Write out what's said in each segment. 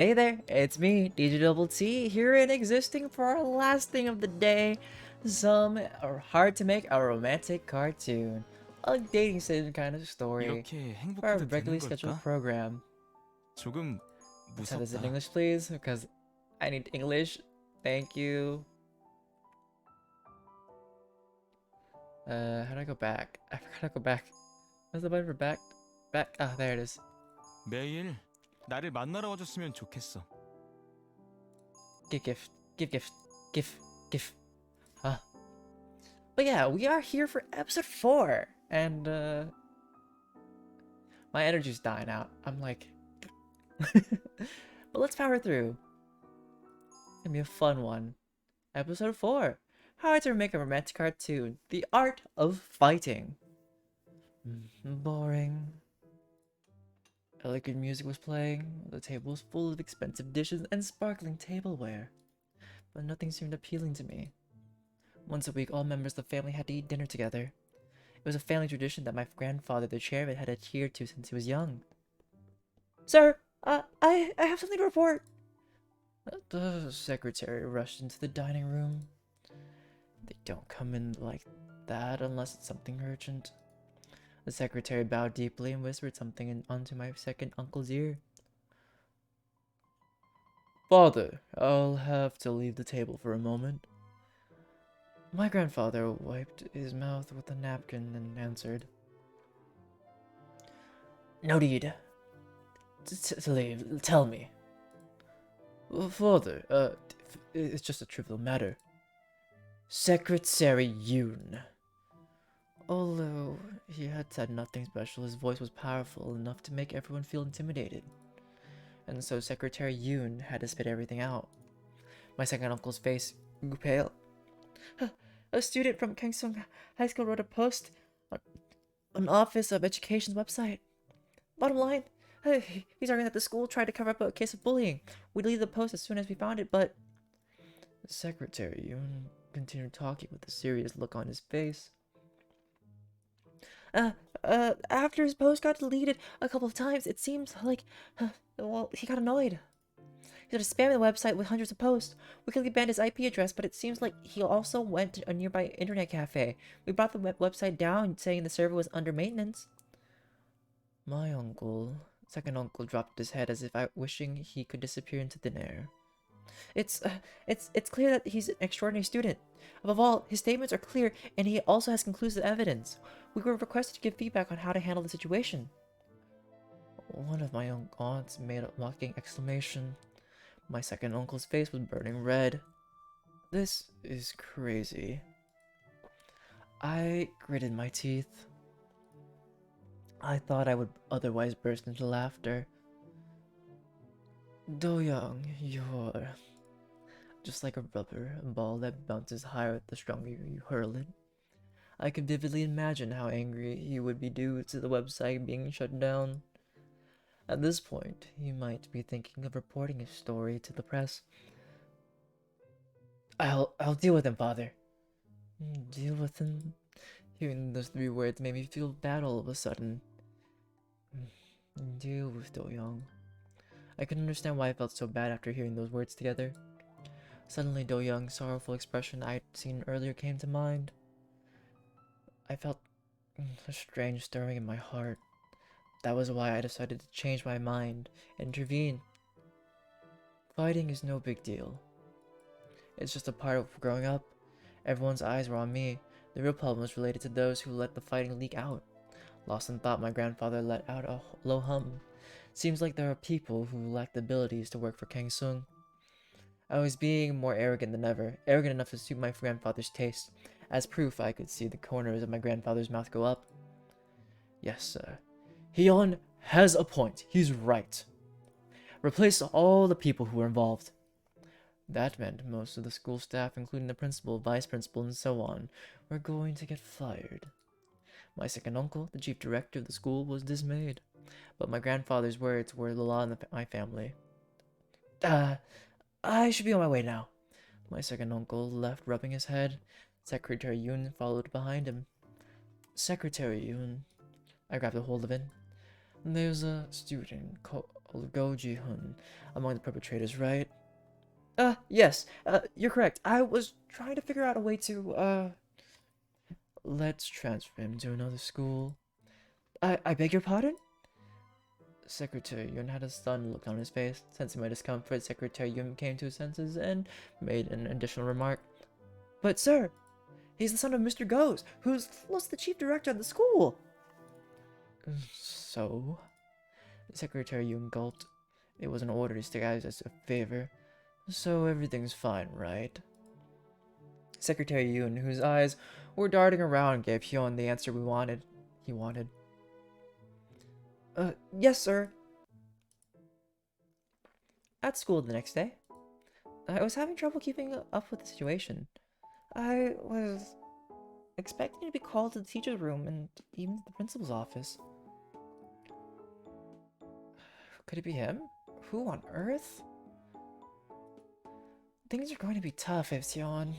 Hey there, it's me, DjDoubleT, here and existing for our last thing of the day. Some are hard to make a romantic cartoon. A dating sim kind of story 이렇게 for our 행복해도 되는 regularly scheduled 걸까? program. 조금 Let's have this in 무섭다. English, please, because I need English. Thank you. How do I go back? I forgot to go back. What's the button for back? Back? Ah, there it is. 매일 나를 만나러 와줬으면 좋겠어. Give gift. Give gift. Give. Give. Huh. But yeah, we are here for episode 4. And, my energy's dying out. I'm like... But let's power through. It's gonna be a fun one. Episode 4. How to make a romantic cartoon. The art of fighting. Boring. Elegant music was playing. The table was full of expensive dishes and sparkling tableware. But nothing seemed appealing to me. Once a week, all members of the family had to eat dinner together. It was a family tradition that my grandfather, the chairman, had adhered to since he was young. Sir, I have something to report. The secretary rushed into the dining room. They don't come in like that unless it's something urgent. The secretary bowed deeply and whispered something onto my second uncle's ear. Father, I'll have to leave the table for a moment. My grandfather wiped his mouth with a napkin and answered. No need to leave. Tell me. Father, it's just a trivial matter. Secretary Yoon. Although he had said nothing special, his voice was powerful enough to make everyone feel intimidated. And so Secretary Yoon had to spit everything out. My second uncle's face grew pale. A student from Kangsung High School wrote a post on Office of Education's website. Bottom line, he's arguing that the school tried to cover up a case of bullying. We deleted the post as soon as we found it, but... Secretary Yoon continued talking with a serious look on his face. After his post got deleted a couple of times, it seems like, well, he got annoyed. He started spamming the website with hundreds of posts. We quickly banned his IP address, but it seems like he also went to a nearby internet cafe. We brought the website down, saying the server was under maintenance. My second uncle, dropped his head as if wishing he could disappear into thin air. It's clear that he's an extraordinary student. Above all, his statements are clear, and he also has conclusive evidence. We were requested to give feedback on how to handle the situation. One of my young aunts made a mocking exclamation. My second uncle's face was burning red. This is crazy. I gritted my teeth. I thought I would otherwise burst into laughter. Doyeong, you're just like a rubber ball that bounces higher the stronger you hurl it. I could vividly imagine how angry he would be due to the website being shut down. At this point, he might be thinking of reporting his story to the press. I'll deal with him, father. Deal with him? Hearing those 3 words made me feel bad all of a sudden. Deal with Doyoung. I could understand why I felt so bad after hearing those words together. Suddenly, Doyoung's sorrowful expression I'd seen earlier came to mind. I felt a strange stirring in my heart. That was why I decided to change my mind and intervene. Fighting is no big deal. It's just a part of growing up. Everyone's eyes were on me. The real problem was related to those who let the fighting leak out. Lost in thought, my grandfather let out a low hum. Seems like there are people who lack the abilities to work for Kang Sung. I was being more arrogant than ever, arrogant enough to suit my grandfather's taste. As proof, I could see the corners of my grandfather's mouth go up. Yes, sir. Hyun has a point. He's right. Replace all the people who were involved. That meant most of the school staff, including the principal, vice principal, and so on, were going to get fired. My second uncle, the chief director of the school, was dismayed. But my grandfather's words were the law in my family. I should be on my way now. My second uncle left, rubbing his head. Secretary Yoon followed behind him. Secretary Yoon. I grabbed a hold of it. There's a student Go Ji-hun among the perpetrators, right? Yes, you're correct. I was trying to figure out a way to, let's transfer him to another school. I beg your pardon? Secretary Yun had a stunned look on his face. Sensing my discomfort, Secretary Yun came to his senses and made an additional remark. But sir, he's the son of Mr. Goes, who's the chief director of the school. So? Secretary Yun gulped. It was an order disguised as a favor. So everything's fine, right? Secretary Yun, whose eyes were darting around, gave Hyun the answer he wanted. Yes, sir. At school the next day, I was having trouble keeping up with the situation. I was expecting to be called to the teacher's room and even to the principal's office. Could it be him? Who on earth? Things are going to be tough, Evian.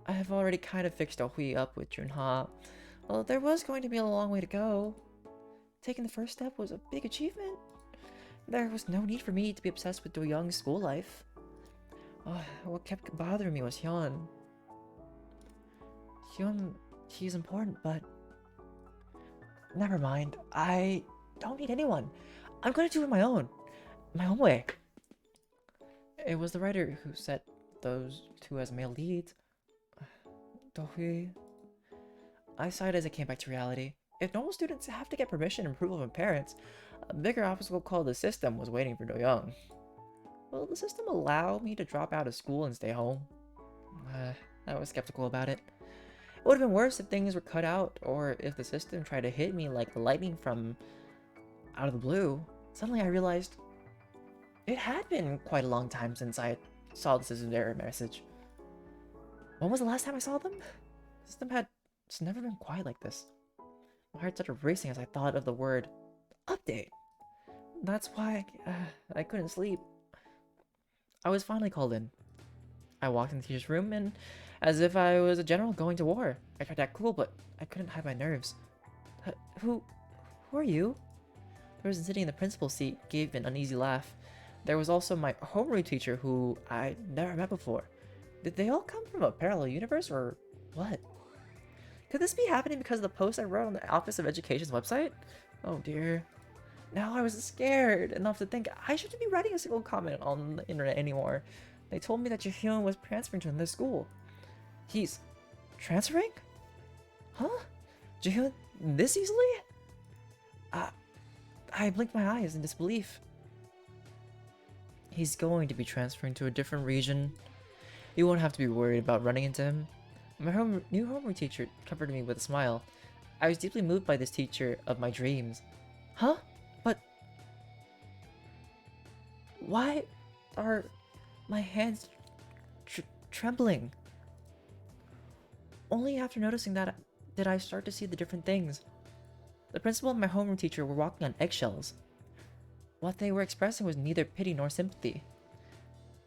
I have already kind of fixed Hui up with Junha. Well, there was going to be a long way to go. Taking the first step was a big achievement. There was no need for me to be obsessed with Doyeong's school life. What kept bothering me was Hyun. Hyun, he's important, but... Never mind. I don't need anyone. I'm gonna do it my own way. It was the writer who set those two as male leads. Dohui. I sighed as I came back to reality. If normal students have to get permission and approval from parents, a bigger obstacle called the system was waiting for Doyeong. Will the system allow me to drop out of school and stay home? I was skeptical about it. It would have been worse if things were cut out, or if the system tried to hit me like lightning from out of the blue. Suddenly I realized it had been quite a long time since I saw the system's error message. When was the last time I saw them? The system had just never been quite like this. My heart started racing as I thought of the word update. That's why I couldn't sleep. I was finally called in. I walked in the teacher's room and, as if I was a general going to war, I tried to act cool, but I couldn't hide my nerves. Who are you? The person sitting in the principal's seat gave an uneasy laugh. There was also my homeroom teacher, who I'd never met before. Did they all come from a parallel universe, or what? Could this be happening because of the post I wrote on the Office of Education's website? Oh dear. Now I was scared enough to think I shouldn't be writing a single comment on the internet anymore. They told me that Jahyun was transferring to another school. He's transferring? Huh? Jahyun this easily? I blinked my eyes in disbelief. He's going to be transferring to a different region. You won't have to be worried about running into him. My new homeroom teacher comforted me with a smile. I was deeply moved by this teacher of my dreams. Huh? But... why are my hands trembling? Only after noticing that did I start to see the different things. The principal and my homeroom teacher were walking on eggshells. What they were expressing was neither pity nor sympathy.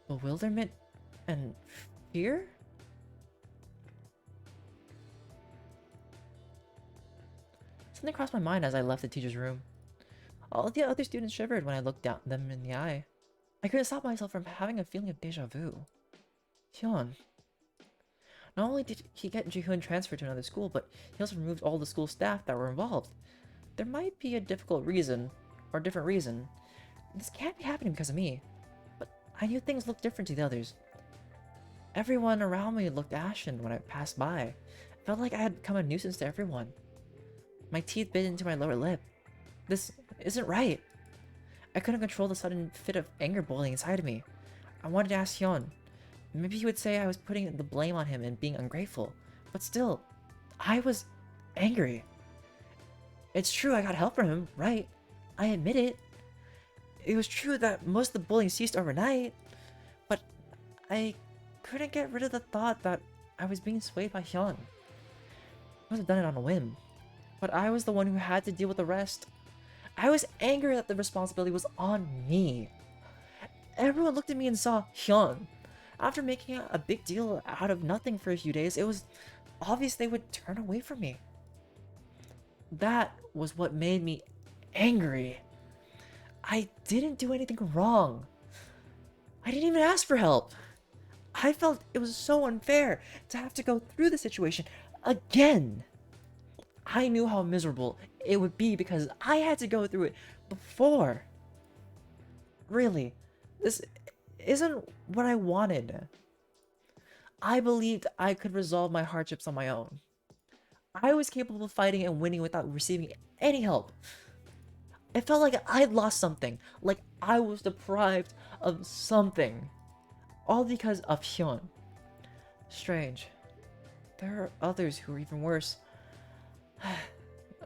Bewilderment and fear? Something crossed my mind as I left the teacher's room. All the other students shivered when I looked them in the eye. I couldn't stop myself from having a feeling of deja vu. Hyun. Not only did he get Jihoon transferred to another school, but he also removed all the school staff that were involved. There might be a different reason. This can't be happening because of me. But I knew things looked different to the others. Everyone around me looked ashen when I passed by. It felt like I had become a nuisance to everyone. My teeth bit into my lower lip. This isn't right. I couldn't control the sudden fit of anger boiling inside of me. I wanted to ask Hyun. Maybe he would say I was putting the blame on him and being ungrateful. But still, I was angry. It's true I got help from him, right? I admit it. It was true that most of the bullying ceased overnight. But I couldn't get rid of the thought that I was being swayed by Hyun. I must have done it on a whim. But I was the one who had to deal with the rest. I was angry that the responsibility was on me. Everyone looked at me and saw Hyun. After making a big deal out of nothing for a few days, it was obvious they would turn away from me. That was what made me angry. I didn't do anything wrong. I didn't even ask for help. I felt it was so unfair to have to go through the situation again. I knew how miserable it would be because I had to go through it before. Really, this isn't what I wanted. I believed I could resolve my hardships on my own. I was capable of fighting and winning without receiving any help. It felt like I'd lost something, like I was deprived of something. All because of Hyun. Strange. There are others who are even worse.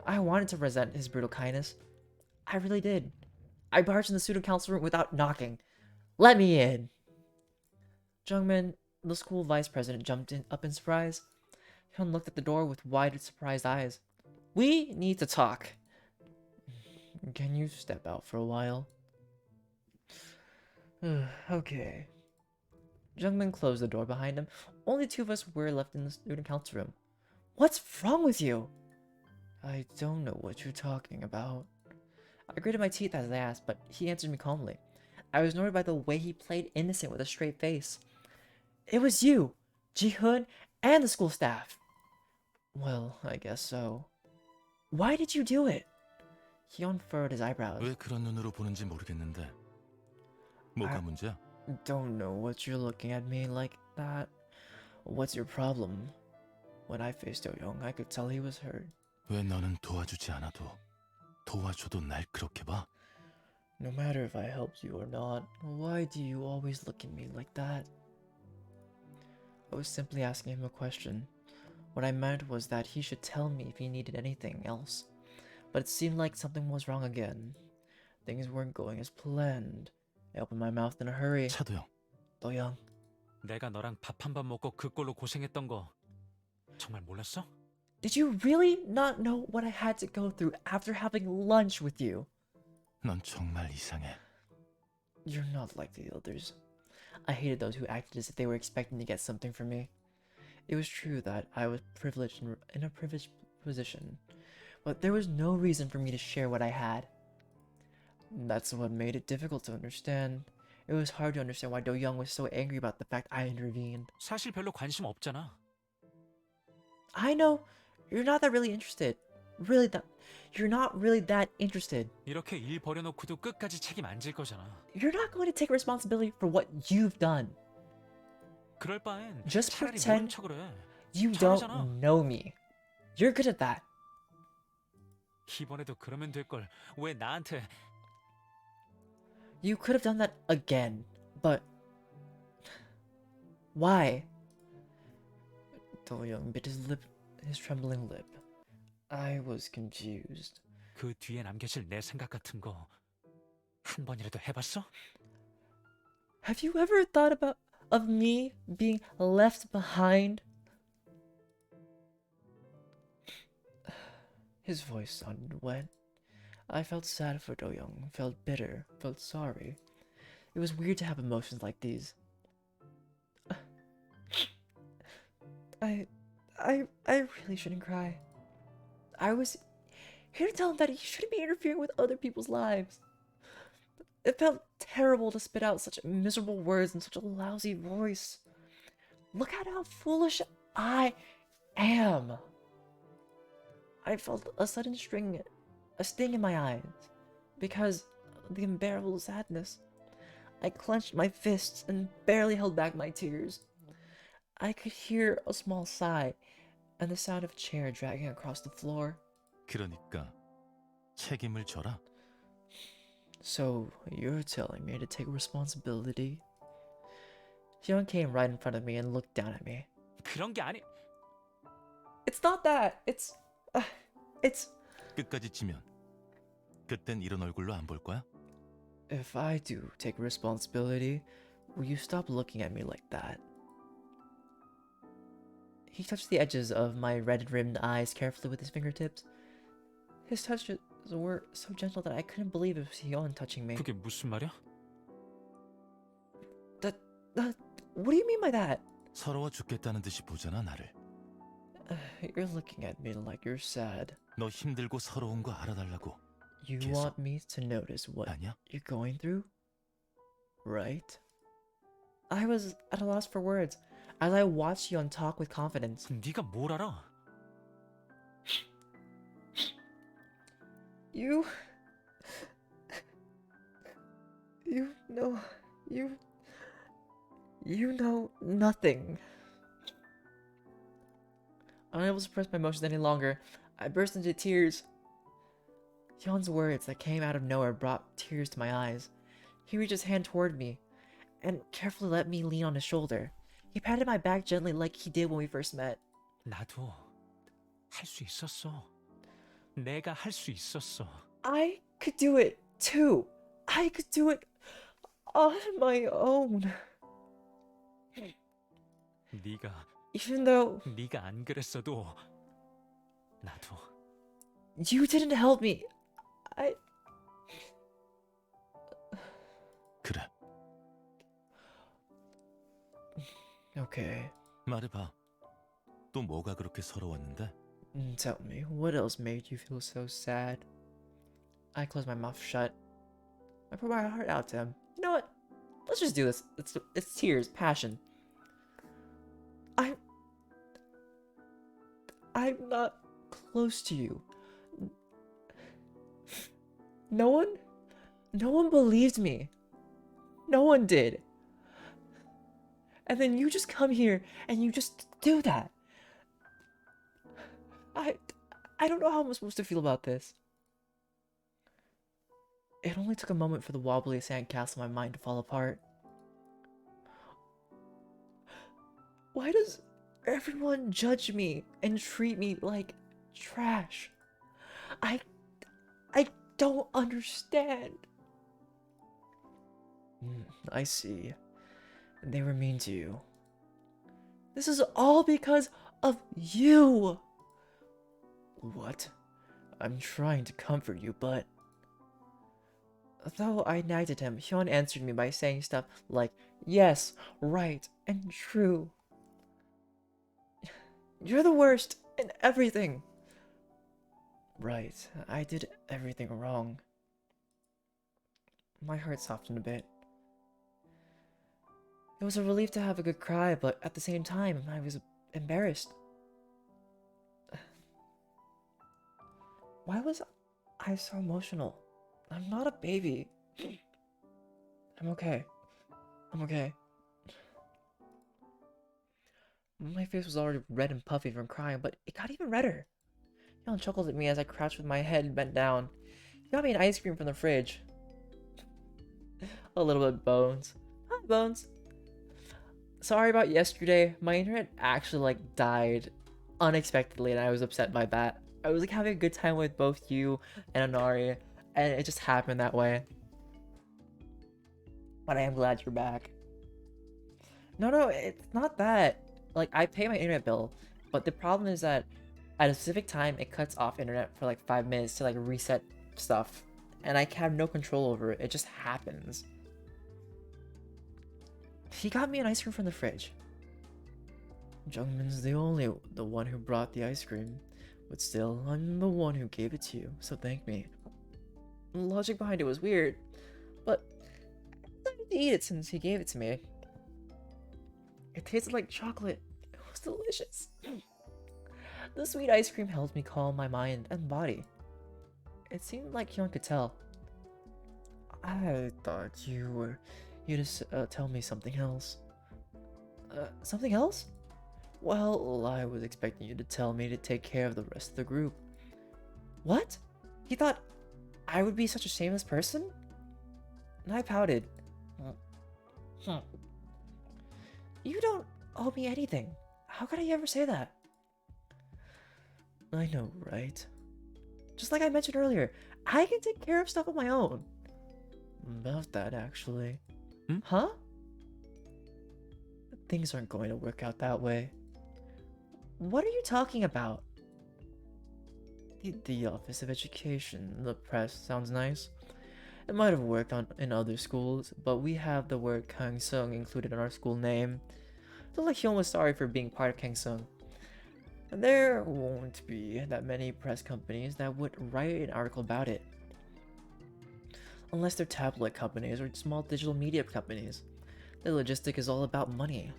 I wanted to resent his brutal kindness. I really did. I barged in the student council room without knocking. Let me in! Jungmin, the school vice president, jumped up in surprise. Hyun looked at the door with wide, surprised eyes. We need to talk. Can you step out for a while? Okay. Jungmin closed the door behind him. Only two of us were left in the student council room. What's wrong with you? I don't know what you're talking about. I gritted my teeth as I asked, but he answered me calmly. I was annoyed by the way he played innocent with a straight face. It was you, Ji-hoon, and the school staff. Well, I guess so. Why did you do it? He unfurrowed his eyebrows. 왜 그런 눈으로 보는지 모르겠는데. 뭐가 문제야? Don't know what you're looking at me like that. What's your problem? When I faced Doyeong, I could tell he was hurt. 왜 너는 도와주지 않아도 도와줘도 날 그렇게 봐? No matter if I helped you or not, why do you always look at me like that? I was simply asking him a question. What I meant was that he should tell me if he needed anything else. But it seemed like something was wrong again. Things weren't going as planned. I opened my mouth in a hurry. 차도영. Doyeong. 내가 너랑 밥 한 번 먹고 그 꼴로 고생했던 거 정말 몰랐어? Did you really not know what I had to go through after having lunch with you? 넌 정말 이상해. You're not like the others. I hated those who acted as if they were expecting to get something from me. It was true that I was privileged in a privileged position, but there was no reason for me to share what I had. That's what made it difficult to understand. It was hard to understand why Do-young was so angry about the fact I intervened. 사실 별로 관심 없잖아. I know, you're not that really interested. You're not really that interested. 이렇게 일 버려놓고도 끝까지 책임 안 질 거잖아. You're not going to take responsibility for what you've done. 그럴 바엔 Just 차라리 pretend 모른 척을 해. You 잘하잖아. don't know me. You're good at that. 이번에도 그러면 될 걸. 왜 나한테? You could have done that again, but why? Do-young bit his trembling lip. I was confused. 그 뒤에 남겨질 내 생각 같은 거 한 번이라도 해봤어? Have you ever thought of me being left behind? His voice sounded wet. I felt sad for Do-young, felt bitter, felt sorry. It was weird to have emotions like these. I really shouldn't cry. I was here to tell him that he shouldn't be interfering with other people's lives. It felt terrible to spit out such miserable words in such a lousy voice. Look at how foolish I am. I felt a sudden sting in my eyes because of the unbearable sadness. I clenched my fists and barely held back my tears. I could hear a small sigh and the sound of a chair dragging across the floor. 그러니까 책임을 져라. So you're telling me to take responsibility? Hyun came right in front of me and looked down at me. 그런 게 아니. It's not that. It's. 끝까지 지면 그땐 이런 얼굴로 안 볼 거야? If I do take responsibility, will you stop looking at me like that? He touched the edges of my red-rimmed eyes carefully with his fingertips. His touches were so gentle that I couldn't believe it was Hyun touching me. 그게 무슨 말이야? What do you mean by that? 서러워 죽겠다는 듯이 보잖아 나를. You're looking at me like you're sad. 너 힘들고 서러운 거 알아달라고. You 계속. want me to notice what 아니야? you're going through? Right? I was at a loss for words as I watched Hyun talk with confidence. 네가 뭘 알아? You know, you know nothing. Unable to suppress my emotions any longer, I burst into tears. Hyun's words that came out of nowhere brought tears to my eyes. He reached his hand toward me and carefully let me lean on his shoulder. He patted my back gently like he did when we first met. 나도 할 수 있었어. 내가 할 수 있었어. I could do it too. I could do it on my own. Even though 네가 안 그랬어도 나도 you didn't help me, 그래. Okay. 말해봐. 또 뭐가 그렇게 서러웠는데? Tell me, what else made you feel so sad? I closed my mouth shut. I poured my heart out to him. You know what? Let's just do this. It's tears, passion. I'm not close to you. No one believed me. No one did. And then you just come here and you just do that. I don't know how I'm supposed to feel about this. It only took a moment for the wobbly sandcastle in my mind to fall apart. Why does everyone judge me and treat me like trash? I don't understand. I see. They were mean to you. This is all because of you. What? I'm trying to comfort you, but... Though I nagged at him, Hyun answered me by saying stuff like, yes, right, and true. You're the worst in everything. Right, I did everything wrong. My heart softened a bit. It was a relief to have a good cry, but at the same time, I was embarrassed. Why was I so emotional? I'm not a baby. I'm okay. I'm okay. My face was already red and puffy from crying, but it got even redder. Hyun chuckled at me as I crouched with my head bent down. He got me an ice cream from the fridge. A little bit, Bones. Hi, Bones. Sorry about yesterday. My internet actually died unexpectedly, and I was upset by that. I was having a good time with both you and Anari, and it just happened that way. But I am glad you're back. No, it's not that. I pay my internet bill, but the problem is that at a specific time, it cuts off internet for 5 minutes to reset stuff, and I have no control over it. It just happens. He got me an ice cream from the fridge. Jungmin's the one who brought the ice cream, but still, I'm the one who gave it to you, so thank me. The logic behind it was weird, but I decided to eat it since he gave it to me. It tasted like chocolate. It was delicious. The sweet ice cream helped me calm my mind and body. It seemed like Hyun could tell. I thought you were here to tell me something else. Something else? Well, I was expecting you to tell me to take care of the rest of the group. What? He thought I would be such a shameless person? And I pouted. You don't owe me anything. How could I ever say that? I know, right? Just like I mentioned earlier, I can take care of stuff on my own. About that, actually. Huh? Things aren't going to work out that way. What are you talking about? The Office of Education, the press sounds nice. It might have worked in other schools, but we have the word Kangsung included in our school name. I feel like Hyun was sorry for being part of Kangsung. There won't be that many press companies that would write an article about it. Unless they're tablet companies or small digital media companies. The logistic is all about money.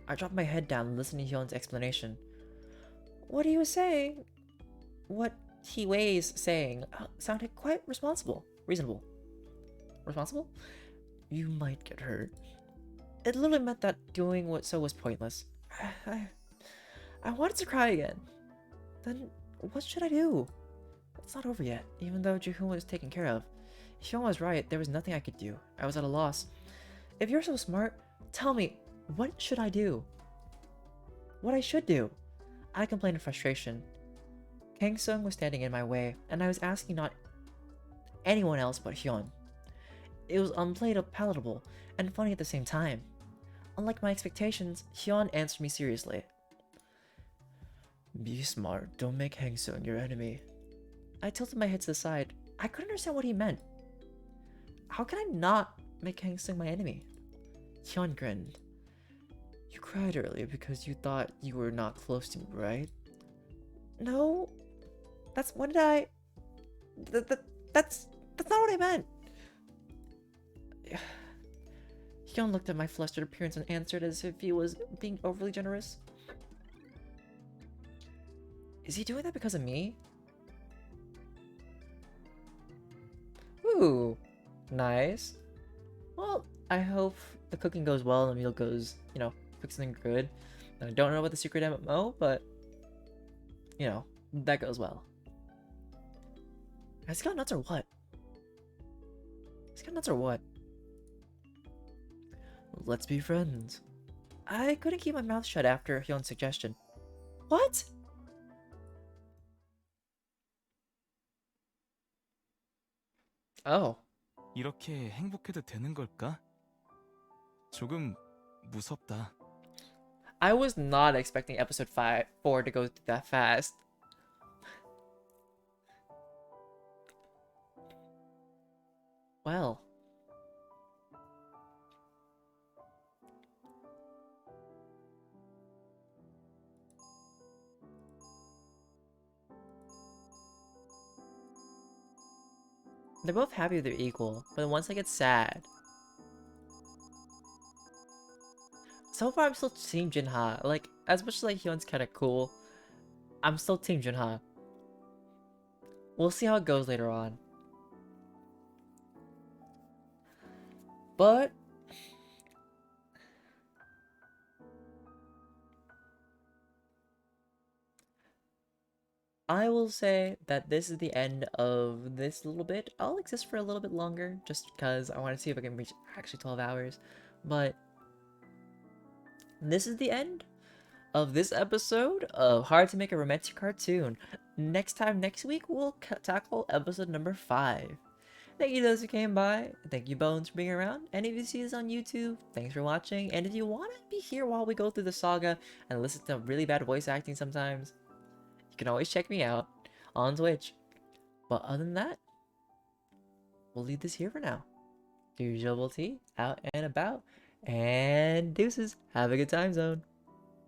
I dropped my head down listening to Hyun's explanation. What he was saying, what he was saying, sounded quite reasonable. Responsible? You might get hurt. It literally meant that doing so was pointless. I wanted to cry again. Then what should I do? It's not over yet, even though Jihoon was taken care of. Hyun was right, there was nothing I could do. I was at a loss. If you're so smart, tell me, what should I do? What I should do? I complained in frustration. Kang Sung was standing in my way, and I was asking not anyone else but Hyun. It was palatable and funny at the same time. Unlike my expectations, Hyun answered me seriously. Be smart, don't make Kang Sung your enemy. I tilted my head to the side. I couldn't understand what he meant. How can I not make Kang Sung my enemy? Hyun grinned. You cried earlier because you thought you were not close to me, right? No. That's what did I... That's not what I meant. Hyun looked at my flustered appearance and answered as if he was being overly generous. Is he doing that because of me? Ooh, nice. Well, I hope the cooking goes well and the meal goes, cook something good. And I don't know about the secret MMO, but, that goes well. Has he got nuts or what? He's got nuts or what? Let's be friends. I couldn't keep my mouth shut after Hyun's suggestion. What? Oh. 이렇게 행복해도 되는 걸까? 조금 무섭다. I was not expecting episode 4 to go that fast. Well. They're both happy they're equal, but once I get sad. So far, I'm still Team Jinha. Like, as much as Hyun's kind of cool, I'm still Team Jinha. We'll see how it goes later on. But I will say that this is the end of this little bit. I'll exist for a little bit longer just because I want to see if I can reach actually 12 hours. But this is the end of this episode of Hard to Make a Romantic Cartoon. Next week, we'll tackle episode number 5. Thank you to those who came by. Thank you, Bones, for being around. And if you see this on YouTube, thanks for watching. And if you want to be here while we go through the saga and listen to really bad voice acting sometimes, you can always check me out on Twitch. But other than that, we'll leave this here for now. DjDoubleT, out and about. And deuces. Have a good time zone.